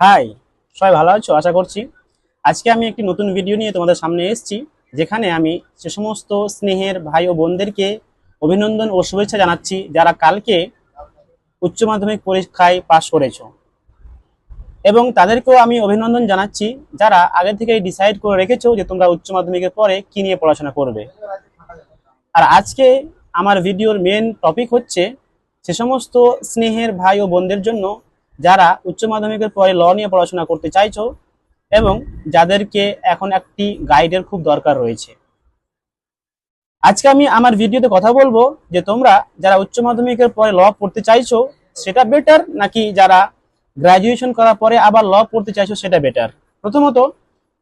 High, সবাই ভালো আছো আশা করছি। আজকে আমি একটি নতুন ভিডিও নিয়ে তোমাদের সামনে এসেছি, যেখানে আমি সে সমস্ত স্নেহের ভাই ও বোনদেরকে অভিনন্দন ও শুভেচ্ছা জানাচ্ছি যারা কালকে উচ্চ মাধ্যমিক পরীক্ষায় পাশ করেছো, এবং তাদেরকেও আমি অভিনন্দন জানাচ্ছি যারা আগে থেকেই ডিসাইড করে রেখেছো যে তোমরা উচ্চ মাধ্যমিকের পরে কি নিয়ে পড়াশোনা করবে। আর আজকে আমার ভিডিওর মেন টপিক হচ্ছে সে সমস্ত স্নেহের ভাই ও বোনদের জন্য যারা উচ্চ মাধ্যমিকের পরে ল নিয়ে পড়াশোনা করতে চাইছো এবং যাদেরকে এখন একটি গাইডের খুব দরকার রয়েছে। আজকে আমি আমার ভিডিওতে কথা বলবো যে তোমরা যারা উচ্চ মাধ্যমিকের পরে ল পড়তে চাইছো সেটা বেটার, নাকি যারা গ্রাজুয়েশন করার পরে আবার ল পড়তে চাইছো সেটা বেটার। প্রথমত,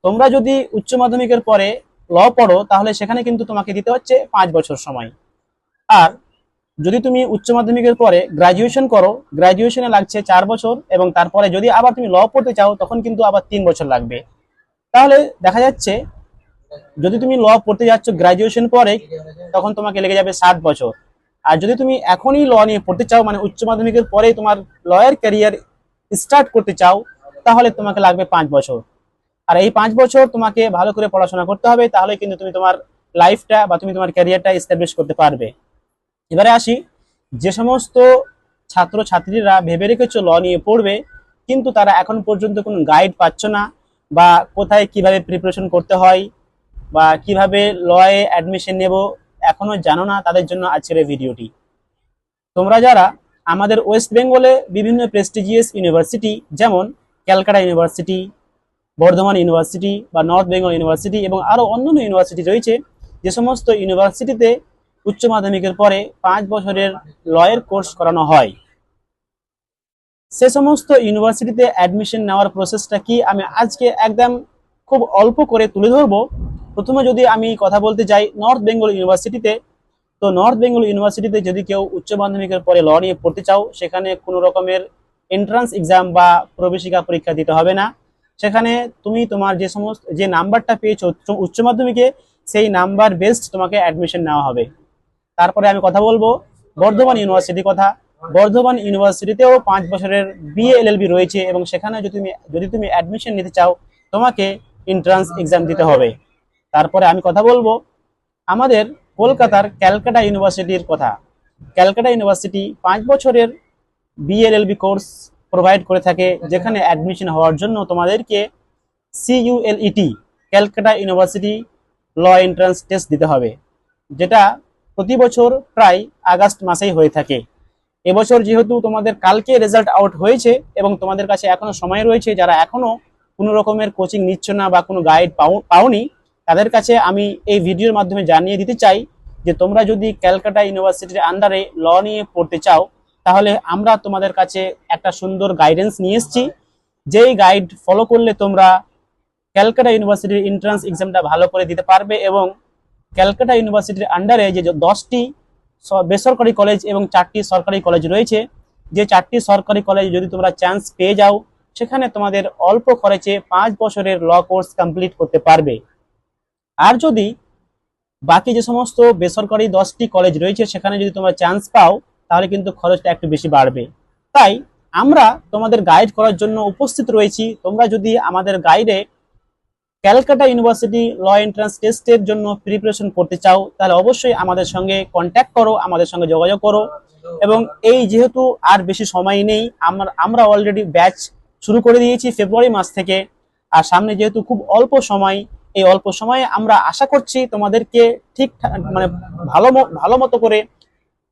তোমরা যদি উচ্চ মাধ্যমিকের পরে ল পড়ো তাহলে সেখানে কিন্তু তোমাকে দিতে হচ্ছে 5 বছর সময়। আর যদি তুমি উচ্চ মাধ্যমিকের পরে গ্রাজুয়েশন করো, গ্রাজুয়েশনে লাগছে 4 বছর, এবং তারপরে যদি আবার তুমি ল পড়তে চাও তখন কিন্তু আবার 3 বছর লাগবে। তাহলে দেখা যাচ্ছে যদি তুমি ল পড়তে যাচ্ছ গ্রাজুয়েশন পরে, তখন তোমাকে লেগে যাবে 7 বছর। আর যদি তুমি এখনই ল নিয়ে পড়তে চাও, মানে উচ্চ মাধ্যমিকের পরে তোমার লয়ের ক্যারিয়ার স্টার্ট করতে চাও, তাহলে তোমাকে লাগবে 5 বছর। আর এই 5 বছর তোমাকে ভালো করে পড়াশোনা করতে হবে, তাহলে কিন্তু তুমি তোমার লাইফটা বা তুমি তোমার ক্যারিয়ারটা এস্টাবলিশ করতে পারবে। এবারে আসি, যে সমস্ত ছাত্র ছাত্রীরা ভেবে রেখেছো ল নিয়ে পড়বে কিন্তু তারা এখন পর্যন্ত কোনো গাইড পাচ্ছ না, বা কোথায় কিভাবে প্রিপারেশন করতে হয় বা কিভাবে লয়ে অ্যাডমিশন নেব এখনো জানো না, তাদের জন্য আজকের এই ভিডিওটি। তোমরা যারা আমাদের ওয়েস্ট বেঙ্গলে বিভিন্ন প্রেস্টিজিয়াস ইউনিভার্সিটি যেমন ক্যালকাটা ইউনিভার্সিটি, বর্ধমান ইউনিভার্সিটি বা নর্থ বেঙ্গল ইউনিভার্সিটি এবং আরো অন্যান্য ইউনিভার্সিটি রয়েছে, যে সমস্ত ইউনিভার্সিটিতে উচ্চ মাধ্যমিকের পরে 5 বছরের লয়ের কোর্স করানো হয়, সে সমস্ত ইউনিভার্সিটিতে অ্যাডমিশন নেওয়ার প্রসেসটা কি আমি আজকে একদম খুব অল্প করে তুলে ধরবো। প্রথমে যদি আমি কথা বলতে যাই নর্থ বেঙ্গল ইউনিভার্সিটিতে, তো নর্থ বেঙ্গল ইউনিভার্সিটিতে যদি কেউ উচ্চ মাধ্যমিকের পরে ল নিয়ে পড়তে চাও, সেখানে কোনো রকমের এন্ট্রান্স এক্সাম বা প্রবেশিকা পরীক্ষা দিতে হবে না। সেখানে তুমি তোমার যে নাম্বারটা পেয়েছো উচ্চ মাধ্যমিকে, সেই নাম্বার বেসড তোমাকে অ্যাডমিশন নেওয়া হবে। তারপরে আমি কথা বলবো বর্ধমান ইউনিভার্সিটির কথা। বর্ধমান ইউনিভার্সিটিতেও 5 বছরের বিএ/এলএলবি রয়েছে, এবং সেখানে যদি তুমি অ্যাডমিশন নিতে চাও তোমাকে এন্ট্রান্স এক্সাম দিতে হবে। তারপরে আমি কথা বলবো আমাদের কলকাতার ক্যালকাটা ইউনিভার্সিটির কথা। ক্যালকাটা ইউনিভার্সিটি 5 বছরের বিএলএলবি কোর্স প্রোভাইড করে থাকে, যেখানে অ্যাডমিশন হওয়ার জন্য তোমাদেরকে CULET Calcutta university law entrance test দিতে হবে, যেটা প্রতি বছর প্রায় আগস্ট মাসেই হয়ে থাকে। এবছর যেহেতু তোমাদের কালকে রেজাল্ট আউট হয়েছে এবং তোমাদের কাছে এখনো সময় রয়েছে, যারা এখনো কোনো রকমের কোচিং নিচ্ছ না বা কোনো গাইড পাওনি, তাদের কাছে আমি এই ভিডিওর মাধ্যমে জানিয়ে দিতে চাই যে তোমরা যদি ক্যালকাটা ইউনিভার্সিটির আন্ডারে ল নিয়ে পড়তে চাও, তাহলে আমরা তোমাদের কাছে একটা সুন্দর গাইডেন্স নিয়ে এসেছি, যেই গাইড ফলো করলে তোমরা ক্যালকাটা ইউনিভার্সিটির এন্ট্রান্স এক্সামটা ভালো করে দিতে পারবে। এবং ক্যালকাটা ইউনিভার্সিটির আন্ডারে যে 10টি বেসরকারি কলেজ এবং 4টি সরকারি কলেজ রয়েছে, যে 4টি সরকারি কলেজ যদি তোমরা চান্স পেয়ে যাও, সেখানে তোমাদের অল্প খরচে 5 বছরের ল কোর্স কমপ্লিট করতে পারবে। আর যদি বাকি যে সমস্ত বেসরকারি 10টি কলেজ রয়েছে সেখানে যদি তোমরা চান্স পাও, তাহলে কিন্তু খরচটা একটু বেশি বাড়বে। তাই আমরা তোমাদের গাইড করার জন্য উপস্থিত রয়েছি। তোমরা যদি আমাদের গাইডে ক্যালকাটা ইউনিভার্সিটি ল এন্ট্রান্স টেস্টের জন্য প্রিপারেশন করতে চাও, তাহলে অবশ্যই আমাদের সঙ্গে কন্ট্যাক্ট করো, আমাদের সঙ্গে যোগাযোগ করো। এবং এই যেহেতু আর বেশি সময় নেই, আমরা অলরেডি ব্যাচ শুরু করে দিয়েছি ফেব্রুয়ারি মাস থেকে। আর সামনে যেহেতু খুব অল্প সময়, এই অল্প সময়ে আমরা আশা করছি তোমাদেরকে ঠিক মানে ভালো মতো করে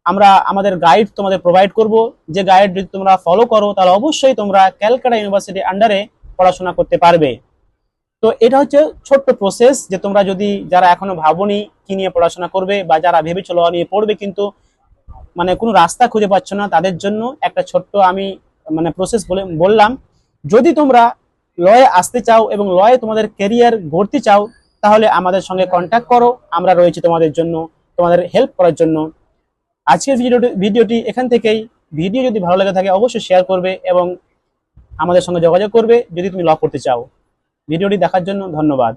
আমরা আমাদের গাইড তোমাদের প্রোভাইড করব, যে গাইড যদি তোমরা ফলো করো তাহলে অবশ্যই তোমরা ক্যালকাটা ইউনিভার্সিটির আন্ডারে পড়াশোনা করতে পারবে। তো এটা হচ্ছে ছোট্ট প্রসেস, যে তোমরা যদি যারা এখনো ভাবনি কি নিয়ে পড়াশোনা করবে বা যারা ভেবেছো ল নিয়ে পড়বে কিন্তু মানে কোনো রাস্তা খুঁজে পাচ্ছ না, তাদের জন্য একটা ছোট্ট আমি মানে প্রসেস বললাম। যদি তোমরা লয়ে আসতে চাও এবং লয়ে তোমাদের ক্যারিয়ার গড়তে চাও, তাহলে আমাদের সঙ্গে কন্ট্যাক্ট করো, আমরা রয়েছি তোমাদের জন্য, তোমাদের হেল্প করার জন্য। আজকের ভিডিওটি এখান থেকেই। ভিডিও যদি ভালো লেগে থাকে অবশ্যই শেয়ার করবে এবং আমাদের সঙ্গে যোগাযোগ করবে যদি তুমি ল করতে চাও। ভিডিওটি দেখার জন্য ধন্যবাদ।